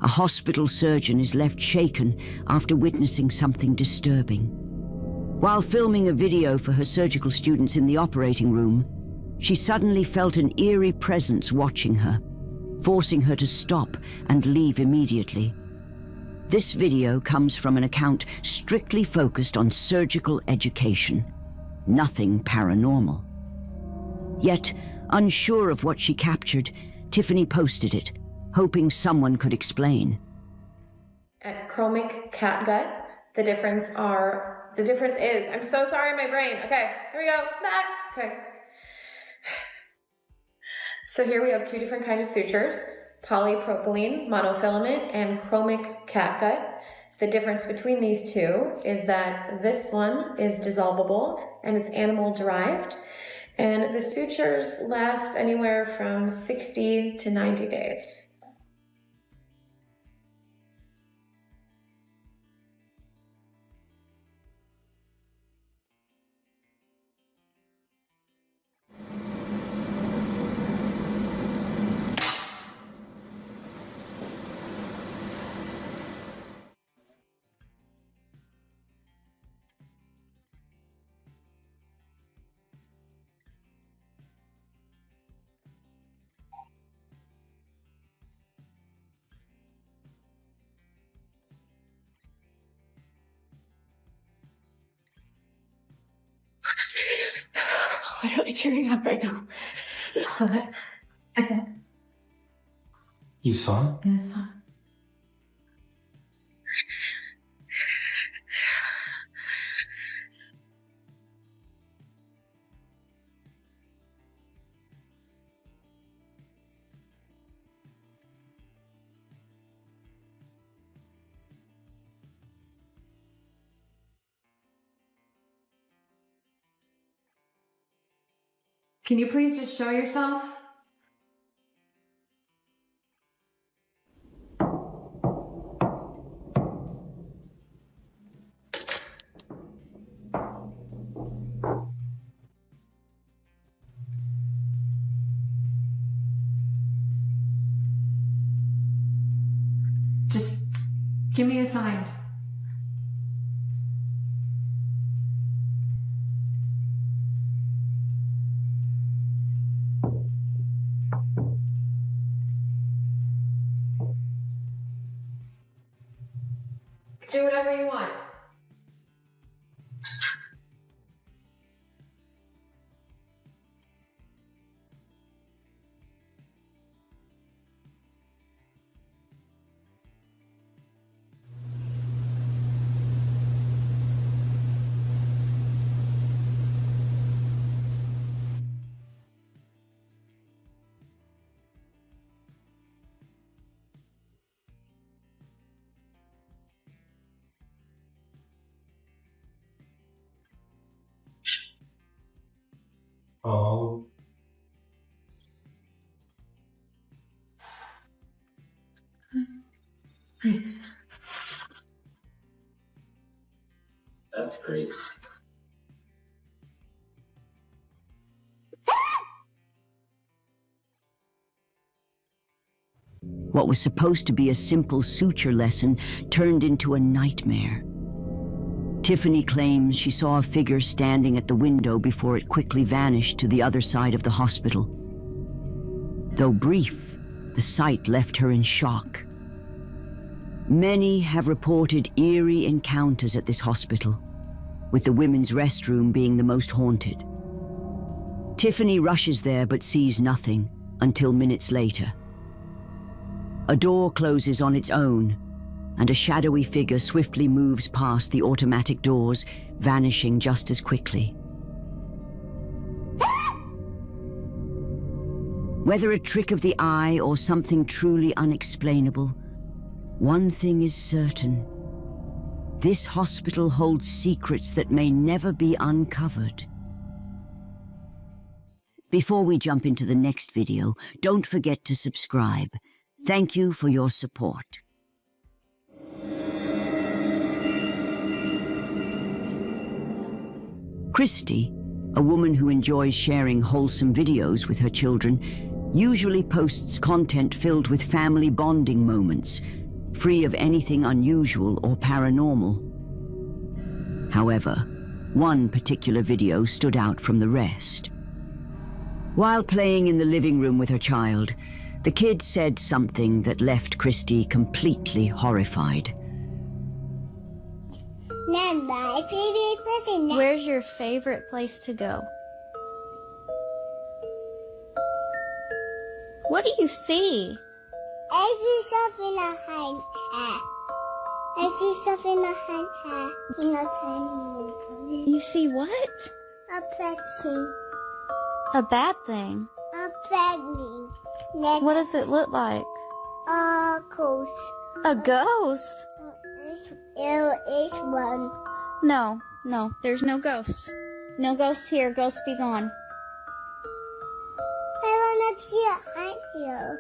A hospital surgeon is left shaken after witnessing something disturbing. While filming a video for her surgical students in the operating room, she suddenly felt an eerie presence watching her, forcing her to stop and leave immediately. This video comes from an account strictly focused on surgical education, nothing paranormal. Yet, unsure of what she captured, Tiffany posted it, hoping someone could explain. At chromic catgut, the difference is, I'm so sorry, my brain. Okay, here we go, back. Okay. So here we have two different kinds of sutures, polypropylene monofilament and chromic catgut. The difference between these two is that this one is dissolvable and it's animal derived, and the sutures last anywhere from 60 to 90 days. Why am I tearing up right now? I saw it. You saw it? Yeah, I saw it. Can you please just show yourself? Just give me a sign. Do whatever you want. Oh. That's great. What was supposed to be a simple suture lesson turned into a nightmare. Tiffany claims she saw a figure standing at the window before it quickly vanished to the other side of the hospital. Though brief, the sight left her in shock. Many have reported eerie encounters at this hospital, with the women's restroom being the most haunted. Tiffany rushes there but sees nothing until minutes later. A door closes on its own, and a shadowy figure swiftly moves past the automatic doors, vanishing just as quickly. Whether a trick of the eye or something truly unexplainable, one thing is certain. This hospital holds secrets that may never be uncovered. Before we jump into the next video, don't forget to subscribe. Thank you for your support. Christy, a woman who enjoys sharing wholesome videos with her children, usually posts content filled with family bonding moments, free of anything unusual or paranormal. However, one particular video stood out from the rest. While playing in the living room with her child, the kid said something that left Christy completely horrified. Where's your favorite place to go? What do you see? I see stuff in a hand hat. I see stuff in a hand hat. In a tiny. You see what? A pet thing. A bad thing. A pet thing. What does it look like? A ghost. A ghost? It's one. No, there's no ghosts. No ghosts here. Ghosts be gone. I wanna see a hand here.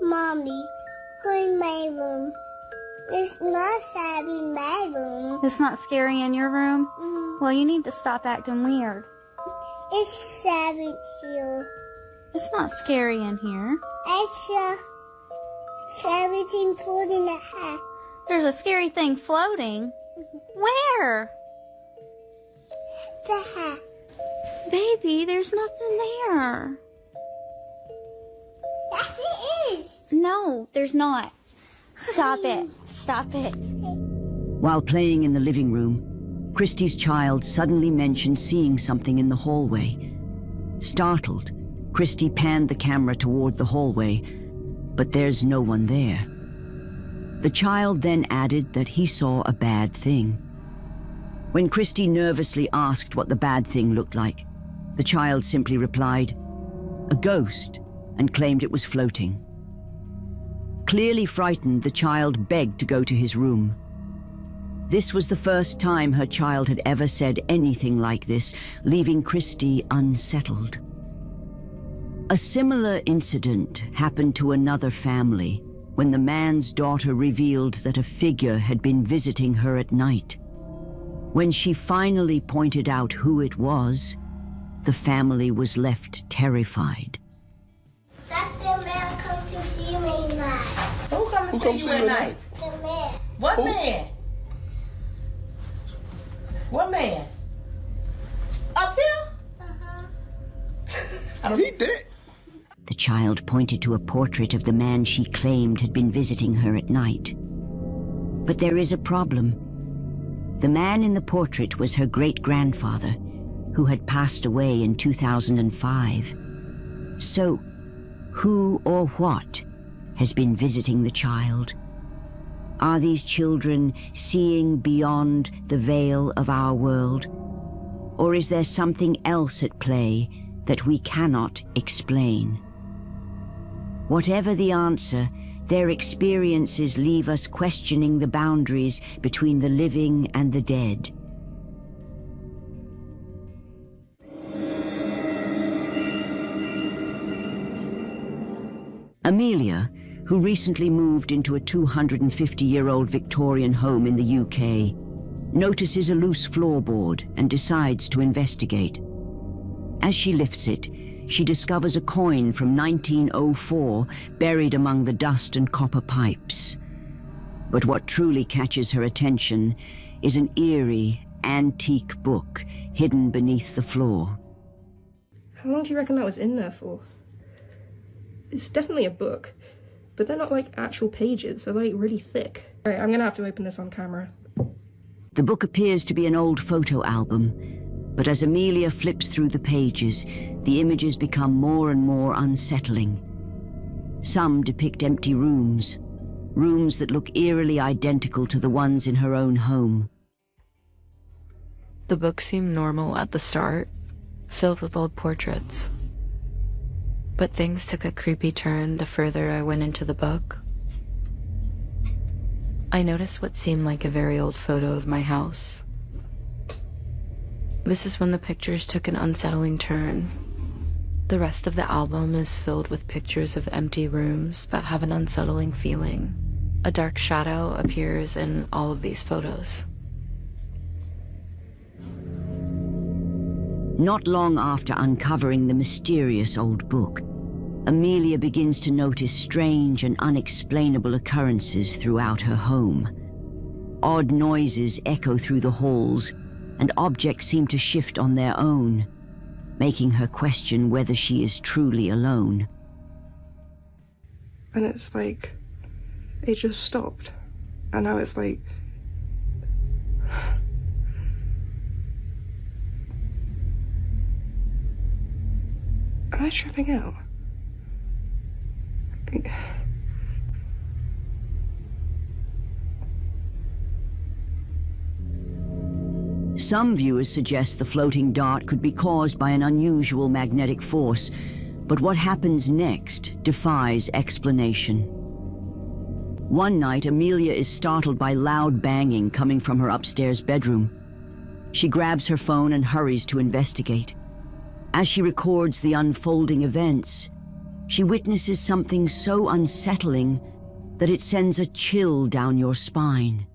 Mommy, go in my room. It's not sad in my room. It's not scary in your room? Mm. Well, you need to stop acting weird. It's sad in here. It's not scary in here. It's everything put in a hat. There's a scary thing floating. Where? The hat. Baby, there's nothing there. Yes, it is. No, there's not. Stop it. Stop it. While playing in the living room, Christy's child suddenly mentioned seeing something in the hallway. Startled, Christy panned the camera toward the hallway, but there's no one there. The child then added that he saw a bad thing. When Christy nervously asked what the bad thing looked like, the child simply replied, "A ghost," and claimed it was floating. Clearly frightened, the child begged to go to his room. This was the first time her child had ever said anything like this, leaving Christy unsettled. A similar incident happened to another family when the man's daughter revealed that a figure had been visiting her at night. When she finally pointed out who it was, the family was left terrified. That's the man come to see me tonight. Who come to see you at night? The man. What man? What man? Up here? He did. The child pointed to a portrait of the man she claimed had been visiting her at night. But there is a problem. The man in the portrait was her great-grandfather, who had passed away in 2005. So, who or what has been visiting the child? Are these children seeing beyond the veil of our world? Or is there something else at play that we cannot explain? Whatever the answer, their experiences leave us questioning the boundaries between the living and the dead. Amelia, who recently moved into a 250-year-old Victorian home in the UK, notices a loose floorboard and decides to investigate. As she lifts it, she discovers a coin from 1904 buried among the dust and copper pipes. But what truly catches her attention is an eerie, antique book hidden beneath the floor. How long do you reckon that was in there for? It's definitely a book, but they're not like actual pages, they're like really thick. Alright, I'm gonna have to open this on camera. The book appears to be an old photo album, but as Amelia flips through the pages, the images become more and more unsettling. Some depict empty rooms, rooms that look eerily identical to the ones in her own home. The book seemed normal at the start, filled with old portraits. But things took a creepy turn the further I went into the book. I noticed what seemed like a very old photo of my house. This is when the pictures took an unsettling turn. The rest of the album is filled with pictures of empty rooms that have an unsettling feeling. A dark shadow appears in all of these photos. Not long after uncovering the mysterious old book, Amelia begins to notice strange and unexplainable occurrences throughout her home. Odd noises echo through the halls, and objects seem to shift on their own, making her question whether she is truly alone. And it's like, it just stopped. And now it's like, am I tripping out? Some viewers suggest the floating dart could be caused by an unusual magnetic force, but what happens next defies explanation. One night, Amelia is startled by loud banging coming from her upstairs bedroom. She grabs her phone and hurries to investigate. As she records the unfolding events, she witnesses something so unsettling that it sends a chill down your spine.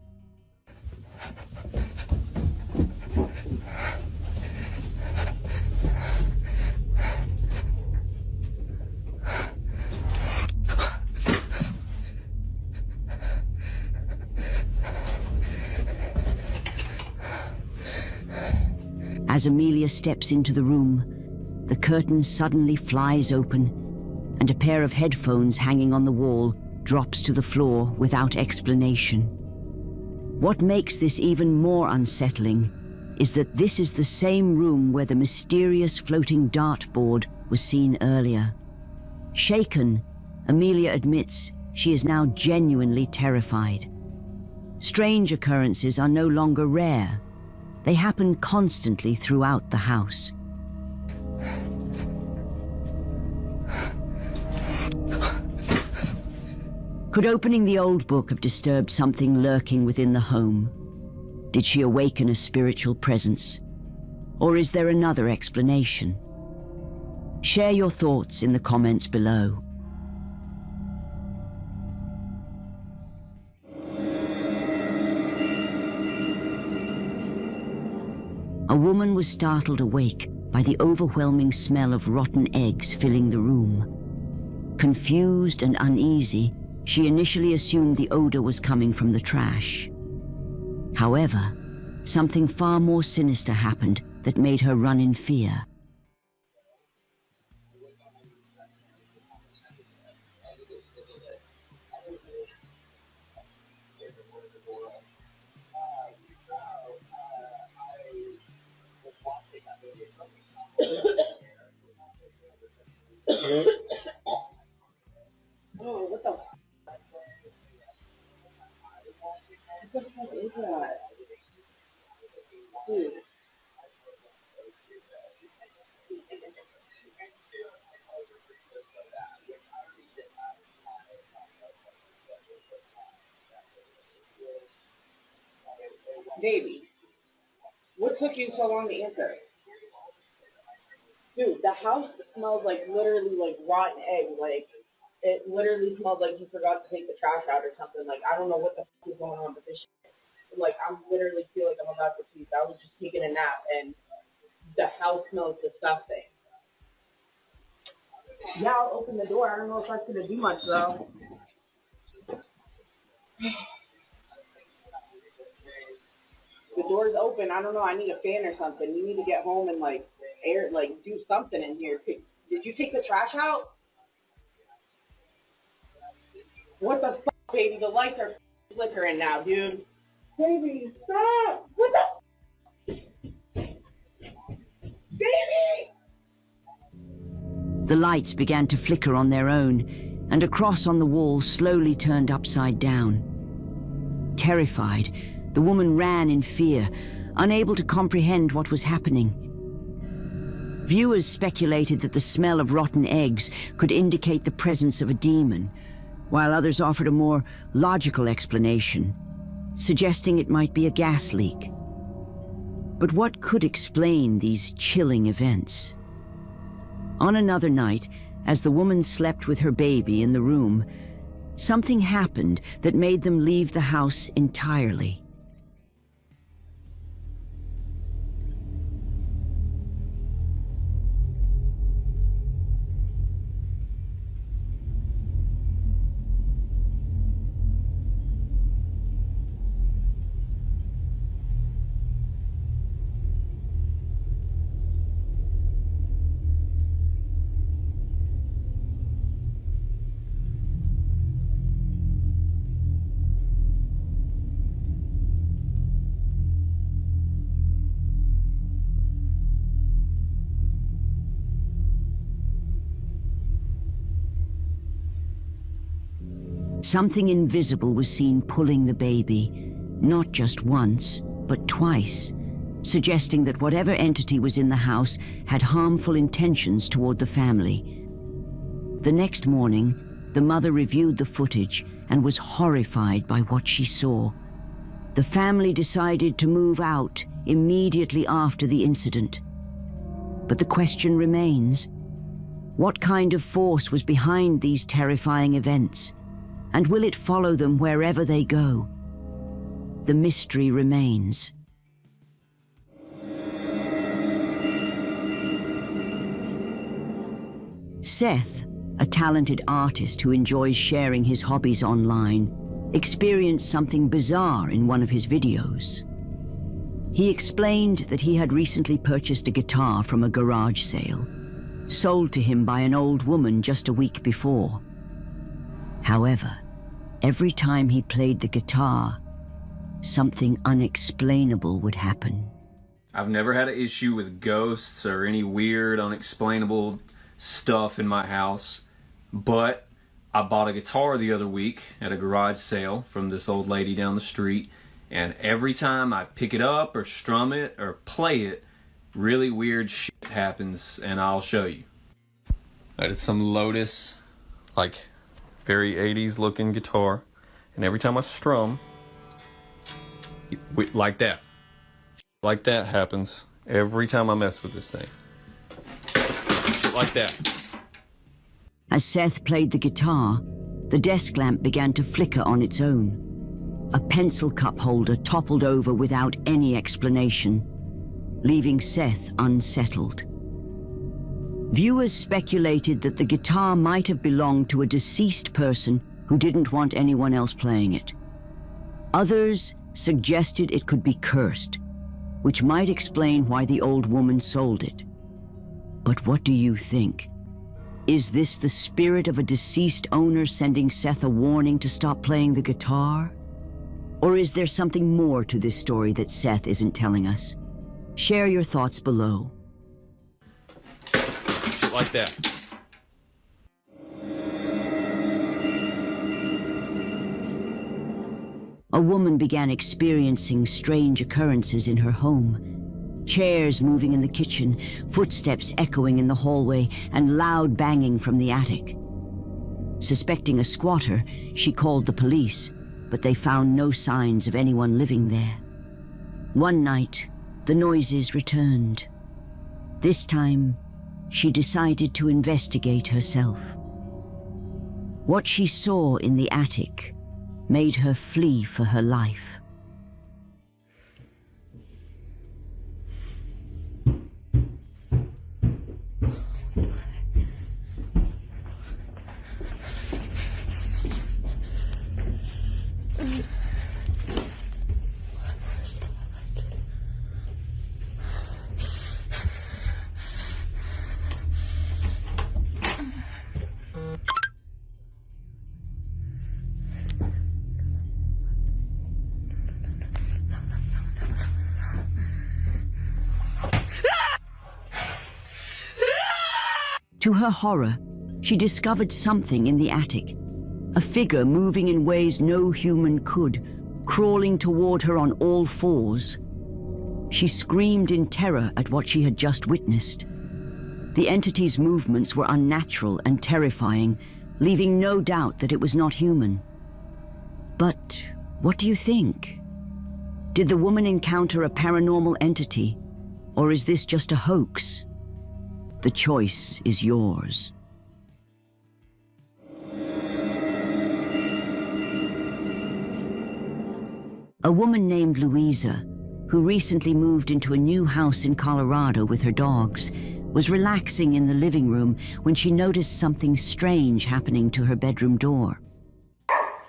As Amelia steps into the room, the curtain suddenly flies open, and a pair of headphones hanging on the wall drops to the floor without explanation. What makes this even more unsettling is that this is the same room where the mysterious floating dartboard was seen earlier. Shaken, Amelia admits she is now genuinely terrified. Strange occurrences are no longer rare. They happen constantly throughout the house. Could opening the old book have disturbed something lurking within the home? Did she awaken a spiritual presence? Or is there another explanation? Share your thoughts in the comments below. A woman was startled awake by the overwhelming smell of rotten eggs filling the room. Confused and uneasy, she initially assumed the odor was coming from the trash. However, something far more sinister happened that made her run in fear. Oh, what the fuck is that? Dude. Baby, what took you so long to answer? Dude, the house smells like literally like rotten egg. Like, it literally smells like you forgot to take the trash out or something. Like, I don't know what the fuck is going on, but this shit, like, I'm literally feel like I'm about to puke. I was just taking a nap and the house smells disgusting. Yeah, I'll open the door. I don't know if that's gonna do much though. The door's open. I don't know. I need a fan or something. You need to get home and like air, like do something in here. Did you take the trash out? What the fuck, baby? The lights are flickering now, dude. Baby, stop! What the? Baby! The lights began to flicker on their own, and a cross on the wall slowly turned upside down. Terrified, the woman ran in fear, unable to comprehend what was happening. Viewers speculated that the smell of rotten eggs could indicate the presence of a demon, while others offered a more logical explanation, suggesting it might be a gas leak. But what could explain these chilling events? On another night, as the woman slept with her baby in the room, something happened that made them leave the house entirely. Something invisible was seen pulling the baby, not just once, but twice, suggesting that whatever entity was in the house had harmful intentions toward the family. The next morning, the mother reviewed the footage and was horrified by what she saw. The family decided to move out immediately after the incident. But the question remains, what kind of force was behind these terrifying events? And will it follow them wherever they go? The mystery remains. Seth, a talented artist who enjoys sharing his hobbies online, experienced something bizarre in one of his videos. He explained that he had recently purchased a guitar from a garage sale, sold to him by an old woman just a week before. However, every time he played the guitar, something unexplainable would happen. I've never had an issue with ghosts or any weird, unexplainable stuff in my house, but I bought a guitar the other week at a garage sale from this old lady down the street, and every time I pick it up or strum it or play it, really weird shit happens, and I'll show you. That is some Lotus, like very 80s looking guitar, and every time I strum, like that happens every time I mess with this thing. Like that. As Seth played the guitar, the desk lamp began to flicker on its own. A pencil cup holder toppled over without any explanation, leaving Seth unsettled. Viewers speculated that the guitar might have belonged to a deceased person who didn't want anyone else playing it. Others suggested it could be cursed, which might explain why the old woman sold it. But what do you think? Is this the spirit of a deceased owner sending Seth a warning to stop playing the guitar? Or is there something more to this story that Seth isn't telling us? Share your thoughts below. Like that. A woman began experiencing strange occurrences in her home. Chairs moving in the kitchen, footsteps echoing in the hallway, and loud banging from the attic. Suspecting a squatter, she called the police, but they found no signs of anyone living there. One night, the noises returned. This time, she decided to investigate herself. What she saw in the attic made her flee for her life. To her horror, she discovered something in the attic. A figure moving in ways no human could, crawling toward her on all fours. She screamed in terror at what she had just witnessed. The entity's movements were unnatural and terrifying, leaving no doubt that it was not human. But what do you think? Did the woman encounter a paranormal entity, or is this just a hoax? The choice is yours. A woman named Louisa, who recently moved into a new house in Colorado with her dogs, was relaxing in the living room when she noticed something strange happening to her bedroom door.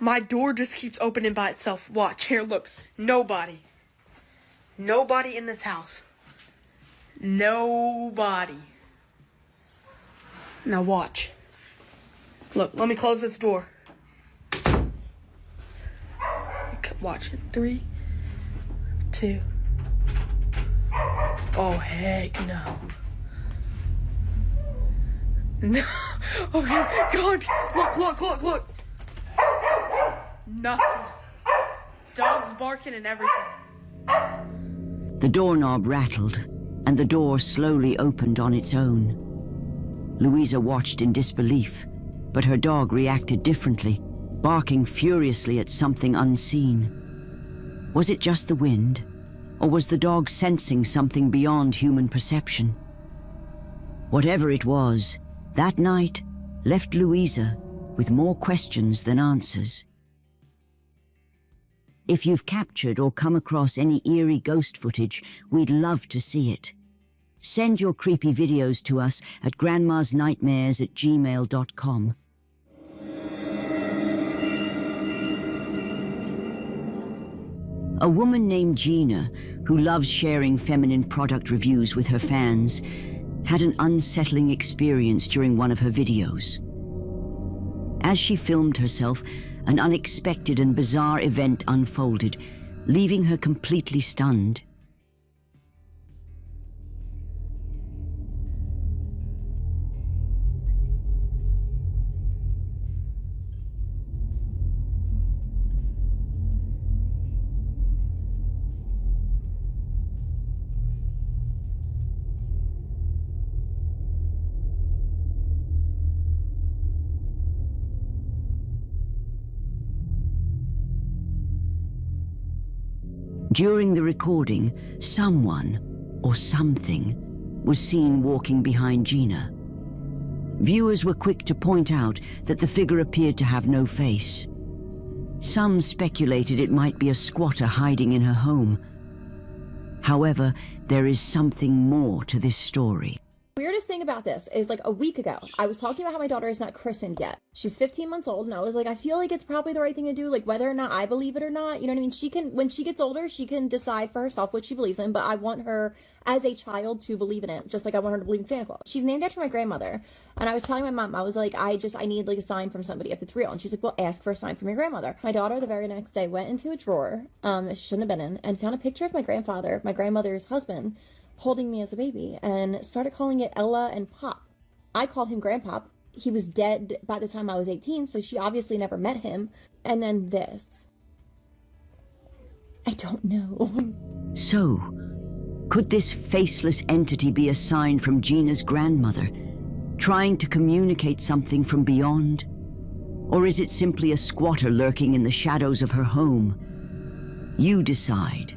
My door just keeps opening by itself. Watch, here, look. Nobody. Nobody in this house. Nobody. Now watch. Look, let me close this door. Watch it. 3, 2. Oh, heck no. No. Okay, God. Look. Nothing. Dogs barking and everything. The doorknob rattled, and the door slowly opened on its own. Louisa watched in disbelief, but her dog reacted differently, barking furiously at something unseen. Was it just the wind, or was the dog sensing something beyond human perception? Whatever it was, that night left Louisa with more questions than answers. If you've captured or come across any eerie ghost footage, we'd love to see it. Send your creepy videos to us at grandmasnightmares@gmail.com. A woman named Gina, who loves sharing feminine product reviews with her fans, had an unsettling experience during one of her videos. As she filmed herself, an unexpected and bizarre event unfolded, leaving her completely stunned. During the recording, someone, or something, was seen walking behind Gina. Viewers were quick to point out that the figure appeared to have no face. Some speculated it might be a squatter hiding in her home. However, there is something more to this story. Weirdest thing about this is, like, a week ago, I was talking about how my daughter is not christened yet. She's 15 months old, and I was like, I feel like it's probably the right thing to do, like, whether or not I believe it or not, you know what I mean? She can, when she gets older, she can decide for herself what she believes in, but I want her, as a child, to believe in it, just like I want her to believe in Santa Claus. She's named after my grandmother, and I was telling my mom, I was like, I need, like, a sign from somebody if it's real, and she's like, well, ask for a sign from your grandmother. My daughter, the very next day, went into a drawer, she shouldn't have been in, and found a picture of my grandfather, my grandmother's husband, holding me as a baby, and started calling it Ella and Pop. I called him Grandpop. He was dead by the time I was 18, so she obviously never met him. And then this. I don't know. So, could this faceless entity be a sign from Gina's grandmother, trying to communicate something from beyond? Or is it simply a squatter lurking in the shadows of her home? You decide.